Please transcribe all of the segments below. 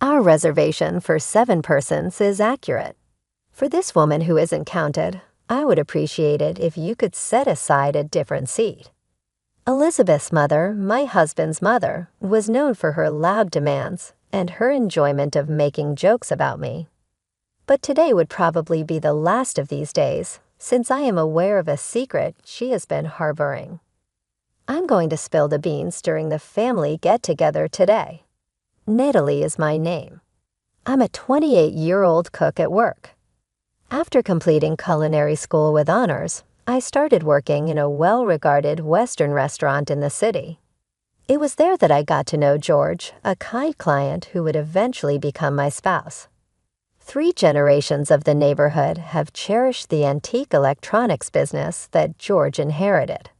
Our reservation for 7 persons is accurate. For this woman who isn't counted, I would appreciate it if you could set aside a different seat. Elizabeth's mother, my husband's mother, was known for her loud demands and her enjoyment of making jokes about me. But today would probably be the last of these days, since I am aware of a secret she has been harboring. I'm going to spill the beans during the family get-together today. Natalie is my name. I'm a 28-year-old cook at work. After completing culinary school with honors, I started working in a well-regarded Western restaurant in the city. It was there that I got to know George, a kind client who would eventually become my spouse. 3 generations of the neighborhood have cherished the antique electronics business that George inherited.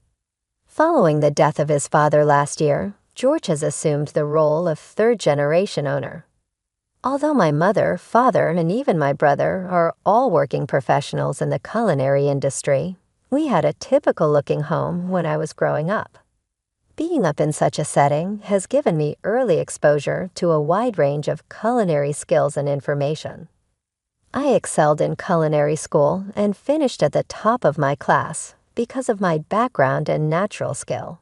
Following the death of his father last year, George has assumed the role of 3rd-generation owner. Although my mother, father, and even my brother are all working professionals in the culinary industry, we had a typical-looking home when I was growing up. Being up in such a setting has given me early exposure to a wide range of culinary skills and information. I excelled in culinary school and finished at the top of my class because of my background and natural skill.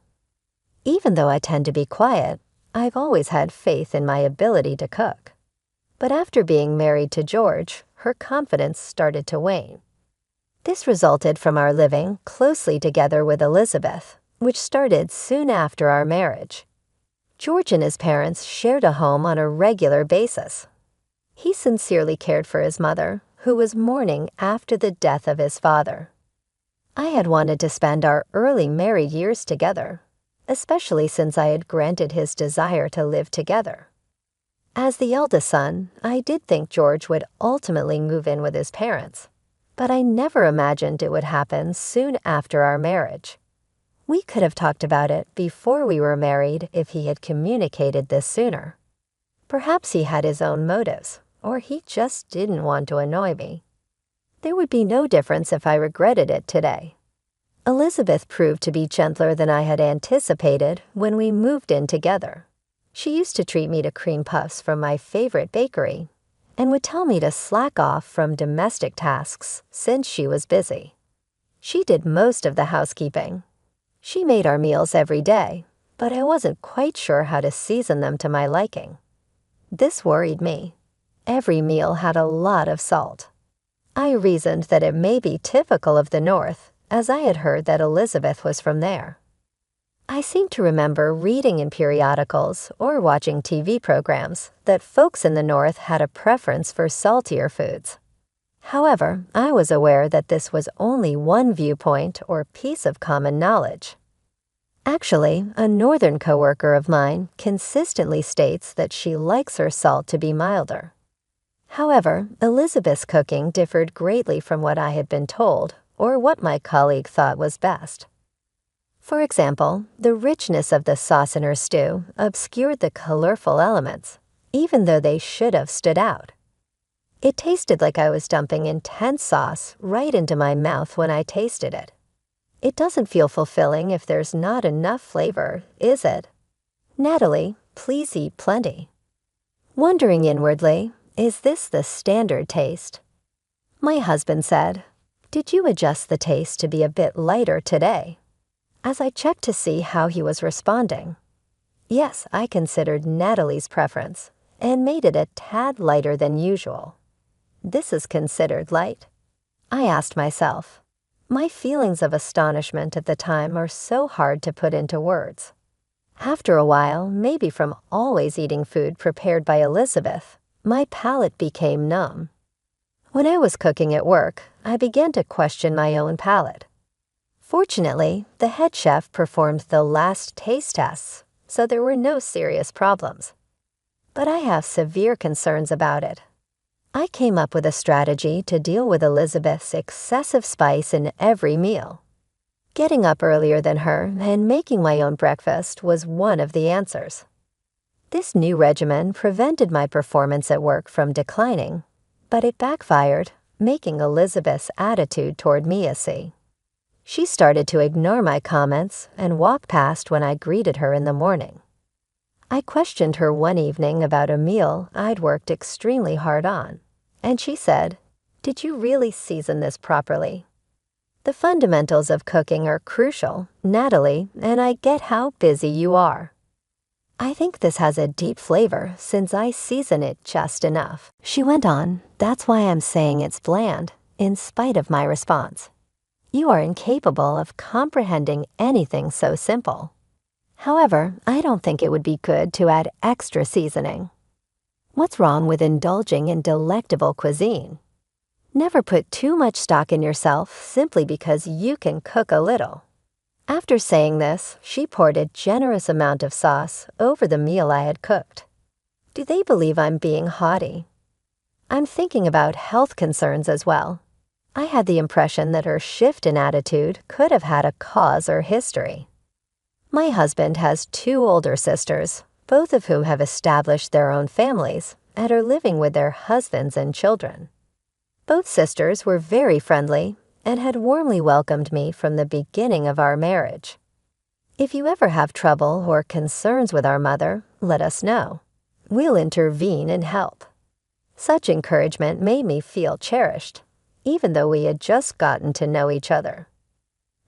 Even though I tend to be quiet, I've always had faith in my ability to cook. But after being married to George, her confidence started to wane. This resulted from our living closely together with Elizabeth, which started soon after our marriage. George and his parents shared a home on a regular basis. He sincerely cared for his mother, who was mourning after the death of his father. I had wanted to spend our early married years together, especially since I had granted his desire to live together. As the eldest son, I did think George would ultimately move in with his parents, but I never imagined it would happen soon after our marriage. We could have talked about it before we were married if he had communicated this sooner. Perhaps he had his own motives, or he just didn't want to annoy me. There would be no difference if I regretted it today. Elizabeth proved to be gentler than I had anticipated when we moved in together. She used to treat me to cream puffs from my favorite bakery and would tell me to slack off from domestic tasks since she was busy. She did most of the housekeeping. She made our meals every day, but I wasn't quite sure how to season them to my liking. This worried me. Every meal had a lot of salt. I reasoned that it may be typical of the North, as I had heard that Elizabeth was from there. I seem to remember reading in periodicals or watching TV programs that folks in the North had a preference for saltier foods. However, I was aware that this was only one viewpoint or piece of common knowledge. Actually, a northern coworker of mine consistently states that she likes her salt to be milder. However, Elizabeth's cooking differed greatly from what I had been told or what my colleague thought was best. For example, the richness of the sauce in her stew obscured the colorful elements, even though they should have stood out. It tasted like I was dumping intense sauce right into my mouth when I tasted it. It doesn't feel fulfilling if there's not enough flavor, is it? Natalie, please eat plenty. Wondering inwardly, is this the standard taste? My husband said, "Did you adjust the taste to be a bit lighter today?" As I checked to see how he was responding. Yes, I considered Natalie's preference and made it a tad lighter than usual. This is considered light? I asked myself. My feelings of astonishment at the time are so hard to put into words. After a while, maybe from always eating food prepared by Elizabeth, my palate became numb. When I was cooking at work, I began to question my own palate. Fortunately, the head chef performed the last taste tests, so there were no serious problems. But I have severe concerns about it. I came up with a strategy to deal with Elizabeth's excessive spice in every meal. Getting up earlier than her and making my own breakfast was one of the answers. This new regimen prevented my performance at work from declining, but it backfired, making Elizabeth's attitude toward me a see. She started to ignore my comments and walk past when I greeted her in the morning. I questioned her one evening about a meal I'd worked extremely hard on, and she said, "Did you really season this properly?" The fundamentals of cooking are crucial, Natalie, and I get how busy you are. I think this has a deep flavor since I season it just enough. She went on, "That's why I'm saying it's bland, in spite of my response. You are incapable of comprehending anything so simple. However, I don't think it would be good to add extra seasoning. What's wrong with indulging in delectable cuisine? Never put too much stock in yourself simply because you can cook a little." After saying this, she poured a generous amount of sauce over the meal I had cooked. Do they believe I'm being haughty? I'm thinking about health concerns as well. I had the impression that her shift in attitude could have had a cause or history. My husband has 2 older sisters, both of whom have established their own families and are living with their husbands and children. Both sisters were very friendly and had warmly welcomed me from the beginning of our marriage. If you ever have trouble or concerns with our mother, let us know. We'll intervene and help. Such encouragement made me feel cherished, even though we had just gotten to know each other.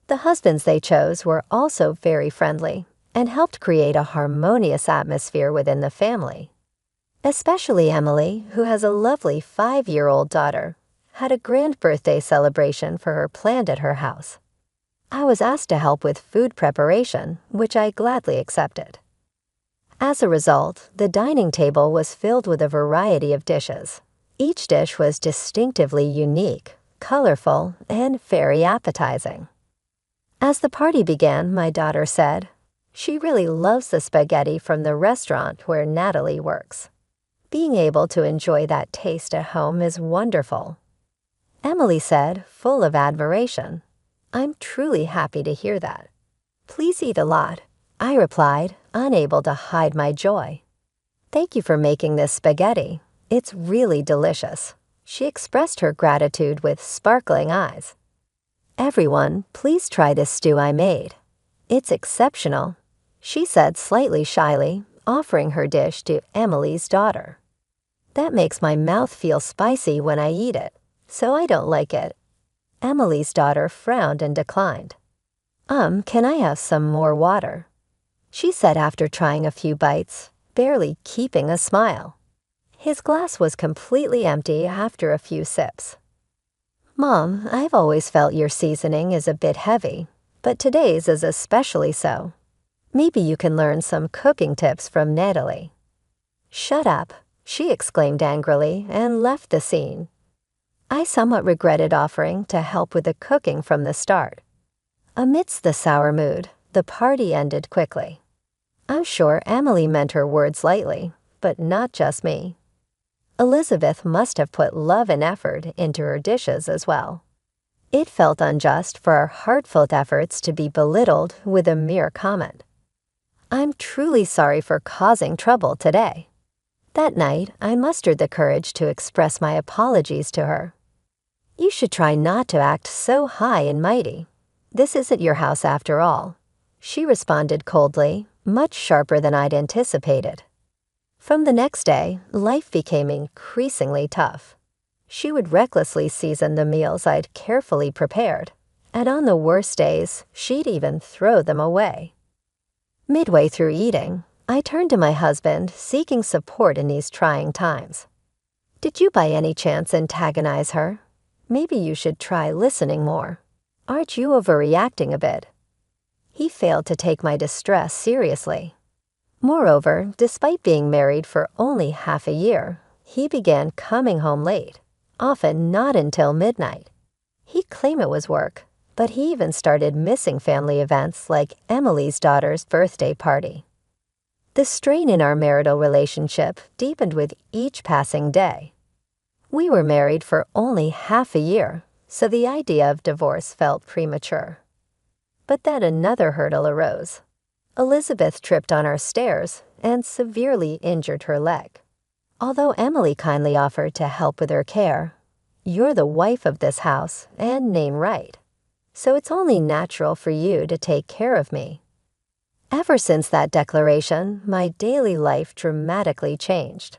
The husbands they chose were also very friendly and helped create a harmonious atmosphere within the family. Especially Emily, who has a lovely 5-year-old daughter, had a grand birthday celebration for her planned at her house. I was asked to help with food preparation, which I gladly accepted. As a result, the dining table was filled with a variety of dishes. Each dish was distinctively unique, colorful, and very appetizing. As the party began, my daughter said, "She really loves the spaghetti from the restaurant where Natalie works. Being able to enjoy that taste at home is wonderful." Emily said, full of admiration, "I'm truly happy to hear that. Please eat a lot," I replied, unable to hide my joy. "Thank you for making this spaghetti. It's really delicious." She expressed her gratitude with sparkling eyes. "Everyone, please try this stew I made. It's exceptional," she said slightly shyly, offering her dish to Emily's daughter. "That makes my mouth feel spicy when I eat it, so I don't like it." Emily's daughter frowned and declined. Can I have some more water?" she said after trying a few bites, barely keeping a smile. His glass was completely empty after a few sips. "Mom, I've always felt your seasoning is a bit heavy, but today's is especially so. Maybe you can learn some cooking tips from Natalie." "Shut up," she exclaimed angrily and left the scene. I somewhat regretted offering to help with the cooking from the start. Amidst the sour mood, the party ended quickly. I'm sure Emily meant her words lightly, but not just me. Elizabeth must have put love and effort into her dishes as well. It felt unjust for our heartfelt efforts to be belittled with a mere comment. "I'm truly sorry for causing trouble today." That night, I mustered the courage to express my apologies to her. "You should try not to act so high and mighty. This isn't your house after all," she responded coldly, much sharper than I'd anticipated. From the next day, life became increasingly tough. She would recklessly season the meals I'd carefully prepared, and on the worst days, she'd even throw them away. Midway through eating, I turned to my husband, seeking support in these trying times. "Did you by any chance antagonize her? Maybe you should try listening more. Aren't you overreacting a bit?" He failed to take my distress seriously. Moreover, despite being married for only half a year, he began coming home late, often not until midnight. He'd claim it was work, but he even started missing family events like Emily's daughter's birthday party. The strain in our marital relationship deepened with each passing day. We were married for only half a year, so the idea of divorce felt premature. But then another hurdle arose. Elizabeth tripped on our stairs and severely injured her leg. Although Emily kindly offered to help with her care, "You're the wife of this house and name right, so it's only natural for you to take care of me." Ever since that declaration, my daily life dramatically changed.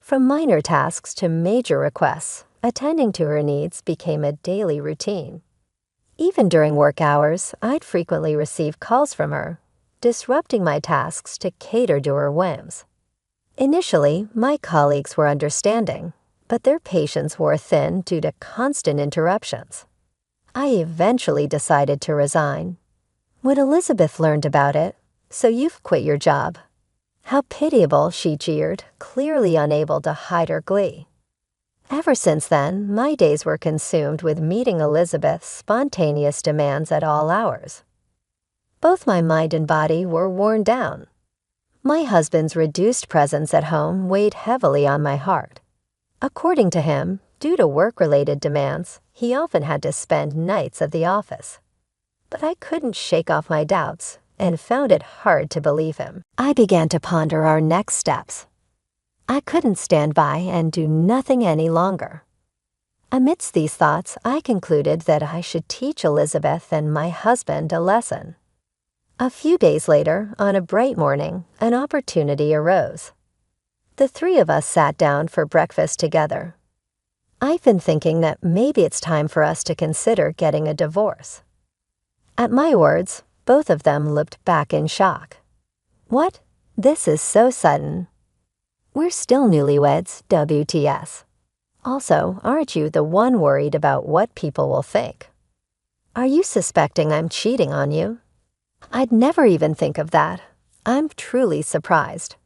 From minor tasks to major requests, attending to her needs became a daily routine. Even during work hours, I'd frequently receive calls from her, disrupting my tasks to cater to her whims. Initially, my colleagues were understanding, but their patience wore thin due to constant interruptions. I eventually decided to resign. When Elizabeth learned about it, "So you've quit your job." How pitiable, she jeered, clearly unable to hide her glee. Ever since then, my days were consumed with meeting Elizabeth's spontaneous demands at all hours. Both my mind and body were worn down. My husband's reduced presence at home weighed heavily on my heart. According to him, due to work-related demands, he often had to spend nights at the office. But I couldn't shake off my doubts and found it hard to believe him. I began to ponder our next steps. I couldn't stand by and do nothing any longer. Amidst these thoughts, I concluded that I should teach Elizabeth and my husband a lesson. A few days later, on a bright morning, an opportunity arose. The three of us sat down for breakfast together. I've been thinking that maybe it's time for us to consider getting a divorce. At my words, both of them looked back in shock. What? This is so sudden. We're still newlyweds, WTS. Also, aren't you the one worried about what people will think? Are you suspecting I'm cheating on you? I'd never even think of that. I'm truly surprised.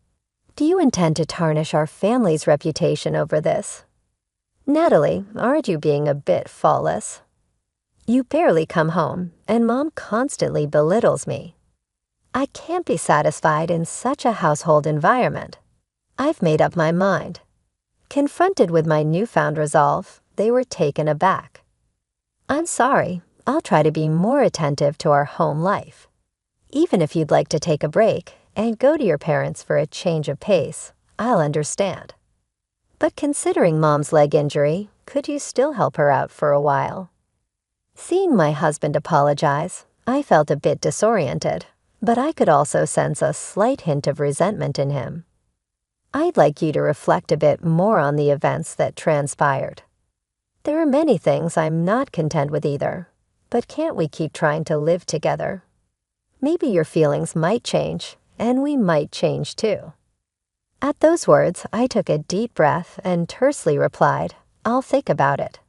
Do you intend to tarnish our family's reputation over this? Natalie, aren't you being a bit faultless? You barely come home, and Mom constantly belittles me. I can't be satisfied in such a household environment. I've made up my mind. Confronted with my newfound resolve, they were taken aback. I'm sorry, I'll try to be more attentive to our home life. Even if you'd like to take a break and go to your parents for a change of pace, I'll understand. But considering Mom's leg injury, could you still help her out for a while? Seeing my husband apologize, I felt a bit disoriented, but I could also sense a slight hint of resentment in him. I'd like you to reflect a bit more on the events that transpired. There are many things I'm not content with either, but can't we keep trying to live together? Maybe your feelings might change, and we might change too. At those words, I took a deep breath and tersely replied, "I'll think about it."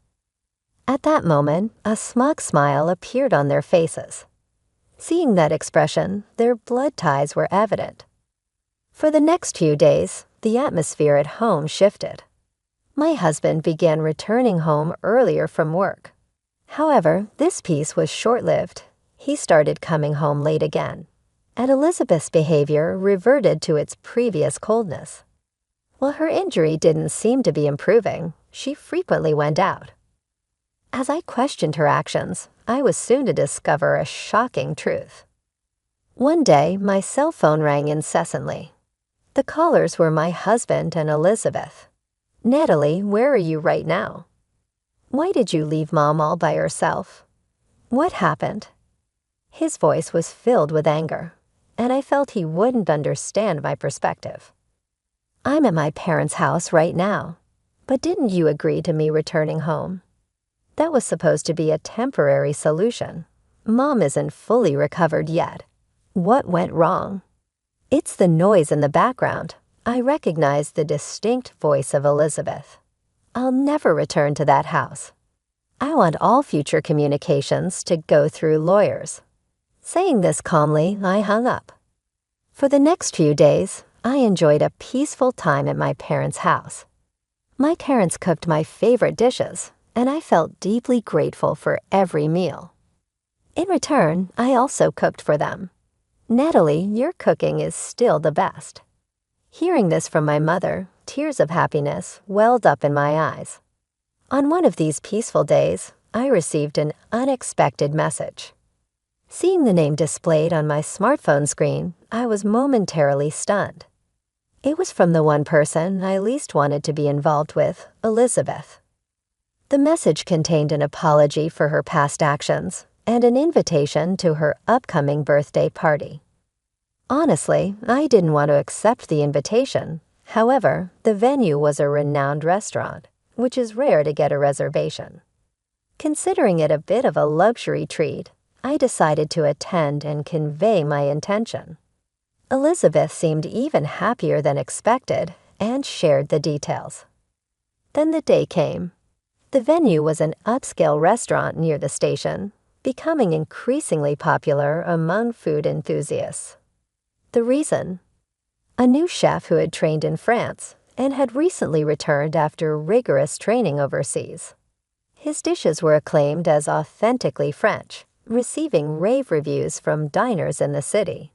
At that moment, a smug smile appeared on their faces. Seeing that expression, their blood ties were evident. For the next few days, the atmosphere at home shifted. My husband began returning home earlier from work. However, this peace was short-lived. He started coming home late again, and Elizabeth's behavior reverted to its previous coldness. While her injury didn't seem to be improving, she frequently went out. As I questioned her actions, I was soon to discover a shocking truth. One day, my cell phone rang incessantly. The callers were my husband and Elizabeth. "Natalie, where are you right now? Why did you leave Mom all by herself? What happened?" His voice was filled with anger, and I felt he wouldn't understand my perspective. "I'm at my parents' house right now, but didn't you agree to me returning home? That was supposed to be a temporary solution. Mom isn't fully recovered yet. What went wrong?" It's the noise in the background. I recognized the distinct voice of Elizabeth. "I'll never return to that house. I want all future communications to go through lawyers." Saying this calmly, I hung up. For the next few days, I enjoyed a peaceful time at my parents' house. My parents cooked my favorite dishes, and I felt deeply grateful for every meal. In return, I also cooked for them. "Natalie, your cooking is still the best." Hearing this from my mother, tears of happiness welled up in my eyes. On one of these peaceful days, I received an unexpected message. Seeing the name displayed on my smartphone screen, I was momentarily stunned. It was from the one person I least wanted to be involved with, Elizabeth. The message contained an apology for her past actions and an invitation to her upcoming birthday party. Honestly, I didn't want to accept the invitation. However, the venue was a renowned restaurant, which is rare to get a reservation. Considering it a bit of a luxury treat, I decided to attend and convey my intention. Elizabeth seemed even happier than expected and shared the details. Then the day came. The venue was an upscale restaurant near the station, becoming increasingly popular among food enthusiasts. The reason? A new chef who had trained in France and had recently returned after rigorous training overseas. His dishes were acclaimed as authentically French, receiving rave reviews from diners in the city.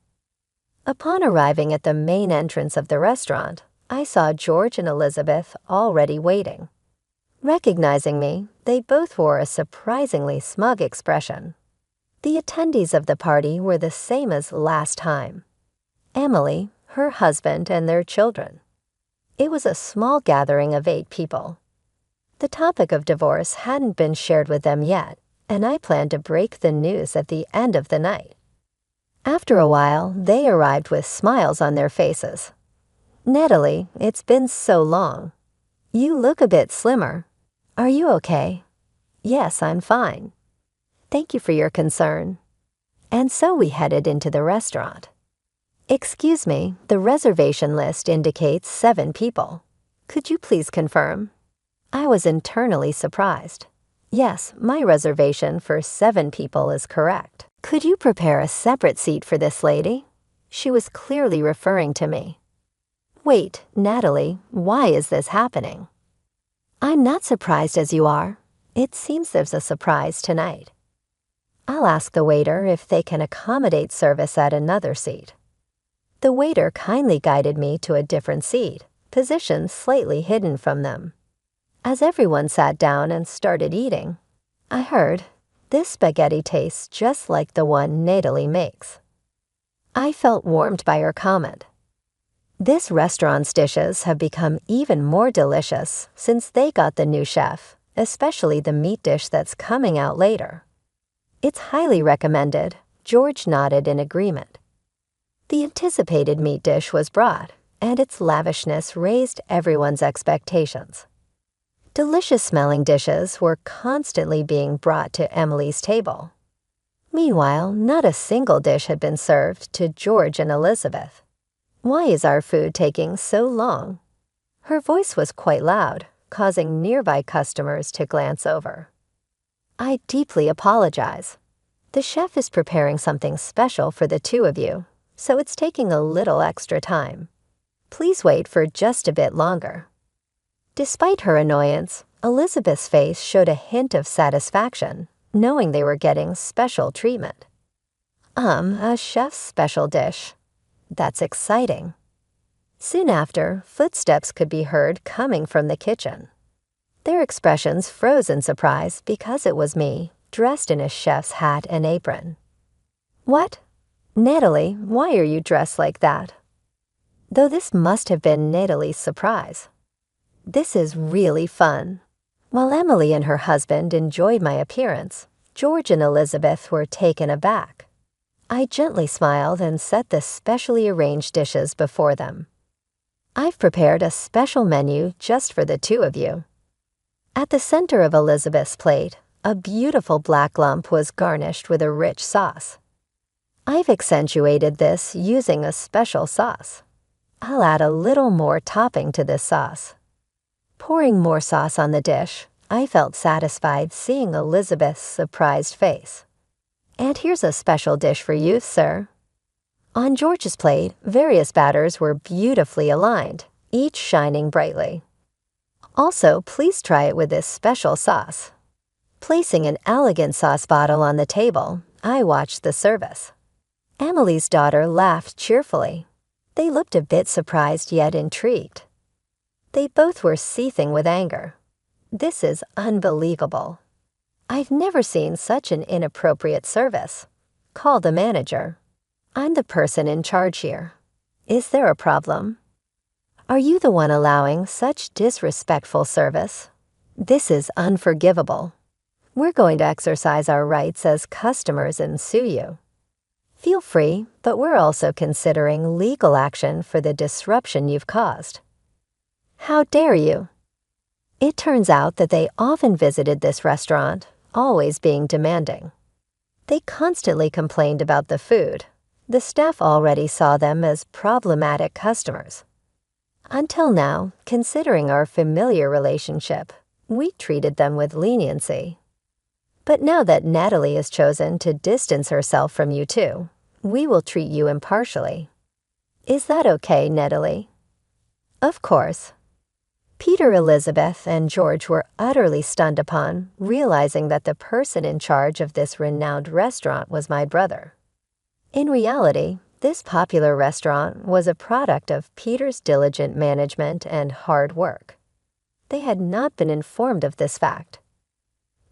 Upon arriving at the main entrance of the restaurant, I saw George and Elizabeth already waiting. Recognizing me, they both wore a surprisingly smug expression. The attendees of the party were the same as last time: Emily, her husband, and their children. It was a small gathering of 8 people. The topic of divorce hadn't been shared with them yet, and I planned to break the news at the end of the night. After a while, they arrived with smiles on their faces. "Natalie, it's been so long. You look a bit slimmer. Are you okay?" "Yes, I'm fine." "Thank you for your concern." And so we headed into the restaurant. "Excuse me, the reservation list indicates 7 people. Could you please confirm?" I was internally surprised. "Yes, my reservation for 7 people is correct. Could you prepare a separate seat for this lady?" She was clearly referring to me. "Wait, Natalie, why is this happening?" "I'm not surprised as you are. It seems there's a surprise tonight." "I'll ask the waiter if they can accommodate service at another seat." The waiter kindly guided me to a different seat, positioned slightly hidden from them. As everyone sat down and started eating, I heard, "This spaghetti tastes just like the one Natalie makes." I felt warmed by her comment. This restaurant's dishes have become even more delicious since they got the new chef, especially the meat dish that's coming out later. "It's highly recommended." George nodded in agreement. The anticipated meat dish was brought, and its lavishness raised everyone's expectations. Delicious-smelling dishes were constantly being brought to Emily's table. Meanwhile, not a single dish had been served to George and Elizabeth. "Why is our food taking so long?" Her voice was quite loud, causing nearby customers to glance over. "I deeply apologize. The chef is preparing something special for the 2 of you, so it's taking a little extra time. Please wait for just a bit longer." Despite her annoyance, Elizabeth's face showed a hint of satisfaction, knowing they were getting special treatment. A chef's special dish. That's exciting." Soon after, footsteps could be heard coming from the kitchen. Their expressions froze in surprise because it was me, dressed in a chef's hat and apron. "What? Natalie, why are you dressed like that?" Though this must have been Natalie's surprise. "This is really fun." While Emily and her husband enjoyed my appearance, George and Elizabeth were taken aback. I gently smiled and set the specially arranged dishes before them. "I've prepared a special menu just for the 2 of you." At the center of Elizabeth's plate, a beautiful black lump was garnished with a rich sauce. I've accentuated this using a special sauce. I'll add a little more topping to this sauce. Pouring more sauce on the dish, I felt satisfied seeing Elizabeth's surprised face. "And here's a special dish for you, sir." On George's plate, various batters were beautifully aligned, each shining brightly. "Also, please try it with this special sauce." Placing an elegant sauce bottle on the table, I watched the service. Emily's daughter laughed cheerfully. They looked a bit surprised yet intrigued. They both were seething with anger. "This is unbelievable. I've never seen such an inappropriate service. Call the manager. I'm the person in charge here. Is there a problem? Are you the one allowing such disrespectful service? This is unforgivable. We're going to exercise our rights as customers and sue you." Feel free, but we're also considering legal action for the disruption you've caused." "How dare you?" It turns out that they often visited this restaurant, always being demanding. They constantly complained about the food. The staff already saw them as problematic customers. Until now, considering our familiar relationship, we treated them with leniency. But now that Natalie has chosen to distance herself from you too, we will treat you impartially. Is that okay, Natalie?" "Of course." Peter, Elizabeth, and George were utterly stunned upon realizing that the person in charge of this renowned restaurant was my brother. In reality, this popular restaurant was a product of Peter's diligent management and hard work. They had not been informed of this fact.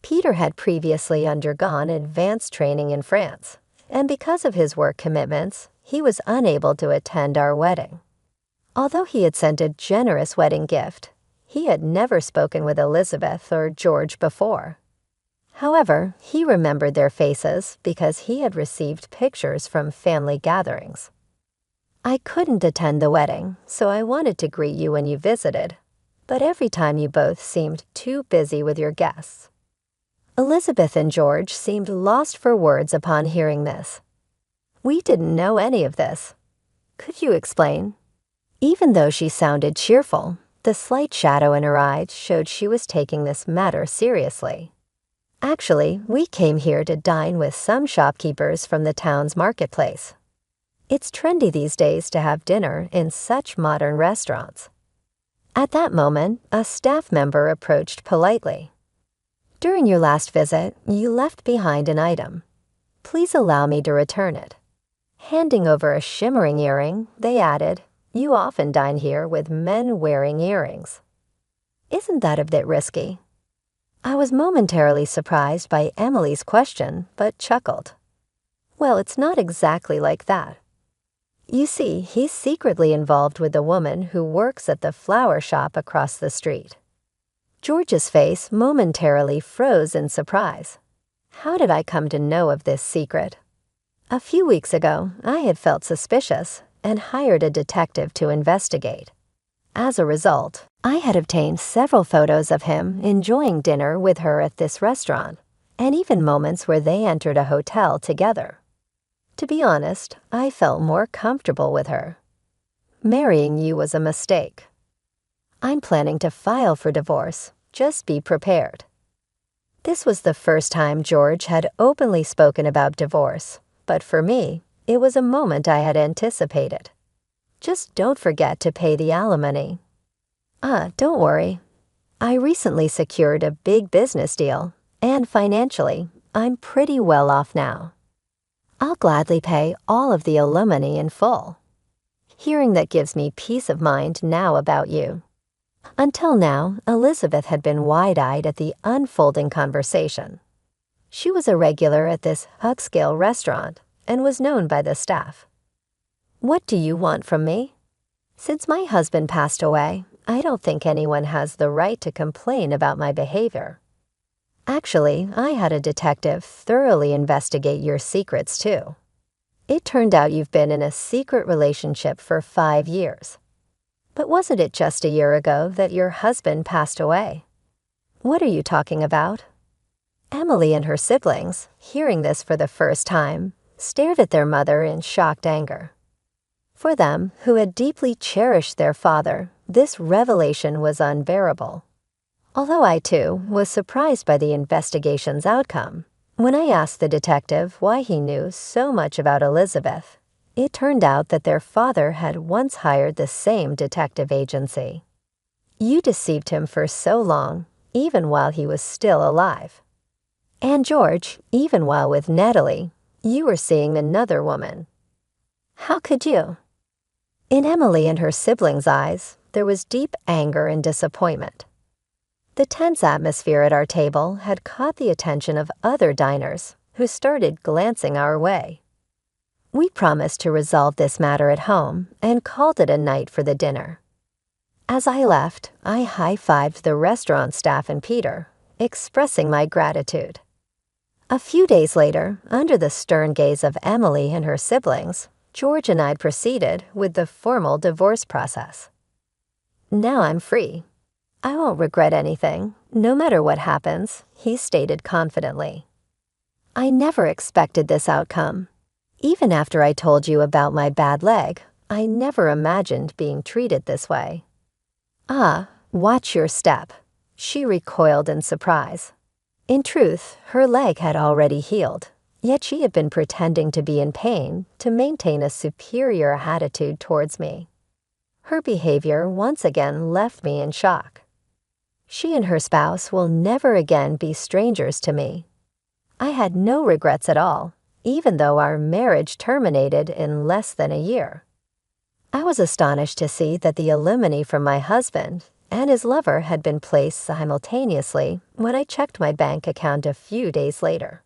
Peter had previously undergone advanced training in France, and because of his work commitments, he was unable to attend our wedding. Although he had sent a generous wedding gift, he had never spoken with Elizabeth or George before. However, he remembered their faces because he had received pictures from family gatherings. "I couldn't attend the wedding, so I wanted to greet you when you visited, but every time you both seemed too busy with your guests." Elizabeth and George seemed lost for words upon hearing this. "We didn't know any of this. Could you explain?" Even though she sounded cheerful, the slight shadow in her eyes showed she was taking this matter seriously. "Actually, we came here to dine with some shopkeepers from the town's marketplace. It's trendy these days to have dinner in such modern restaurants." At that moment, a staff member approached politely. "During your last visit, you left behind an item. Please allow me to return it." Handing over a shimmering earring, they added, "You often dine here with men wearing earrings." Isn't that a bit risky? I was momentarily surprised by Emily's question, but chuckled. "Well, it's not exactly like that. You see, he's secretly involved with the woman who works at the flower shop across the street." George's face momentarily froze in surprise. How did I come to know of this secret? A few weeks ago, I had felt suspicious and hired a detective to investigate. As a result, I had obtained several photos of him enjoying dinner with her at this restaurant, and even moments where they entered a hotel together. To be honest, I felt more comfortable with her. Marrying you was a mistake. I'm planning to file for divorce. Just be prepared. This was the first time George had openly spoken about divorce, but for me, it was a moment I had anticipated. Just don't forget to pay the alimony. Don't worry. I recently secured a big business deal, and financially, I'm pretty well off now. I'll gladly pay all of the alimony in full. Hearing that gives me peace of mind now about you." Until now, Elizabeth had been wide-eyed at the unfolding conversation. She was a regular at this upscale restaurant and was known by the staff. "What do you want from me? Since my husband passed away, I don't think anyone has the right to complain about my behavior. Actually, I had a detective thoroughly investigate your secrets too. It turned out you've been in a secret relationship for 5 years. But wasn't it just a year ago that your husband passed away? What are you talking about?" Emily and her siblings, hearing this for the first time, stared at their mother in shocked anger. For them, who had deeply cherished their father, this revelation was unbearable. Although I, too, was surprised by the investigation's outcome, when I asked the detective why he knew so much about Elizabeth, it turned out that their father had once hired the same detective agency. "You deceived him for so long, even while he was still alive. And George, even while with Natalie, you were seeing another woman. How could you?" In Emily and her siblings' eyes, there was deep anger and disappointment. The tense atmosphere at our table had caught the attention of other diners who started glancing our way. We promised to resolve this matter at home and called it a night for the dinner. As I left, I high-fived the restaurant staff and Peter, expressing my gratitude. A few days later, under the stern gaze of Emily and her siblings, George and I proceeded with the formal divorce process. Now I'm free. I won't regret anything, no matter what happens, he stated confidently. I never expected this outcome. Even after I told you about my bad leg, I never imagined being treated this way. Ah, watch your step. She recoiled in surprise. In truth, her leg had already healed, yet she had been pretending to be in pain to maintain a superior attitude towards me. Her behavior once again left me in shock. She and her spouse will never again be strangers to me. I had no regrets at all, even though our marriage terminated in less than a year. I was astonished to see that the alimony from my husband and his lover had been placed simultaneously when I checked my bank account a few days later.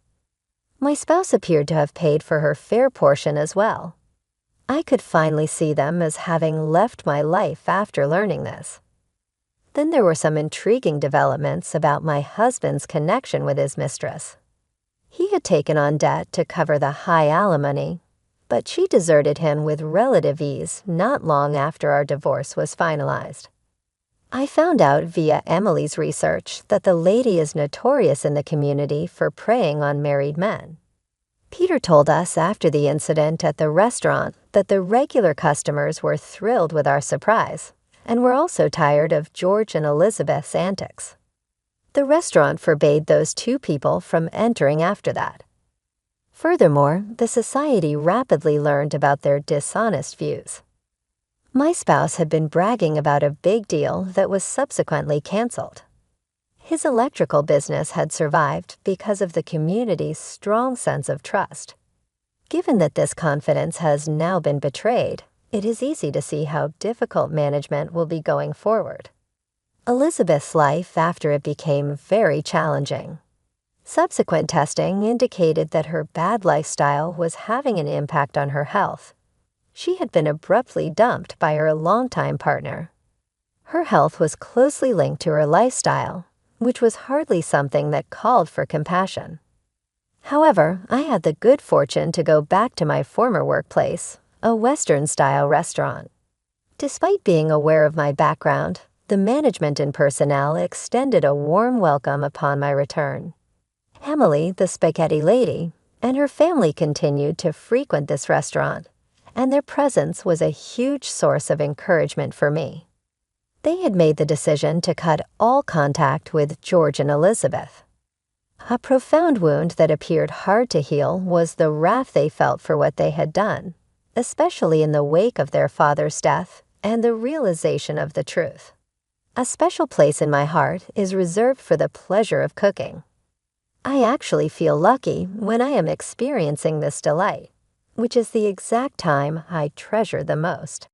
My spouse appeared to have paid for her fair portion as well. I could finally see them as having left my life after learning this. Then there were some intriguing developments about my husband's connection with his mistress. He had taken on debt to cover the high alimony, but she deserted him with relative ease not long after our divorce was finalized. I found out via Emily's research that the lady is notorious in the community for preying on married men. Peter told us after the incident at the restaurant that the regular customers were thrilled with our surprise and were also tired of George and Elizabeth's antics. The restaurant forbade those two people from entering after that. Furthermore, the society rapidly learned about their dishonest views. My spouse had been bragging about a big deal that was subsequently canceled. His electrical business had survived because of the community's strong sense of trust. Given that this confidence has now been betrayed, it is easy to see how difficult management will be going forward. Elizabeth's life after it became very challenging. Subsequent testing indicated that her bad lifestyle was having an impact on her health. She had been abruptly dumped by her longtime partner. Her health was closely linked to her lifestyle, which was hardly something that called for compassion. However, I had the good fortune to go back to my former workplace, a Western-style restaurant. Despite being aware of my background, the management and personnel extended a warm welcome upon my return. Emily, the spaghetti lady, and her family continued to frequent this restaurant, and their presence was a huge source of encouragement for me. They had made the decision to cut all contact with George and Elizabeth. A profound wound that appeared hard to heal was the wrath they felt for what they had done, especially in the wake of their father's death and the realization of the truth. A special place in my heart is reserved for the pleasure of cooking. I actually feel lucky when I am experiencing this delight, which is the exact time I treasure the most.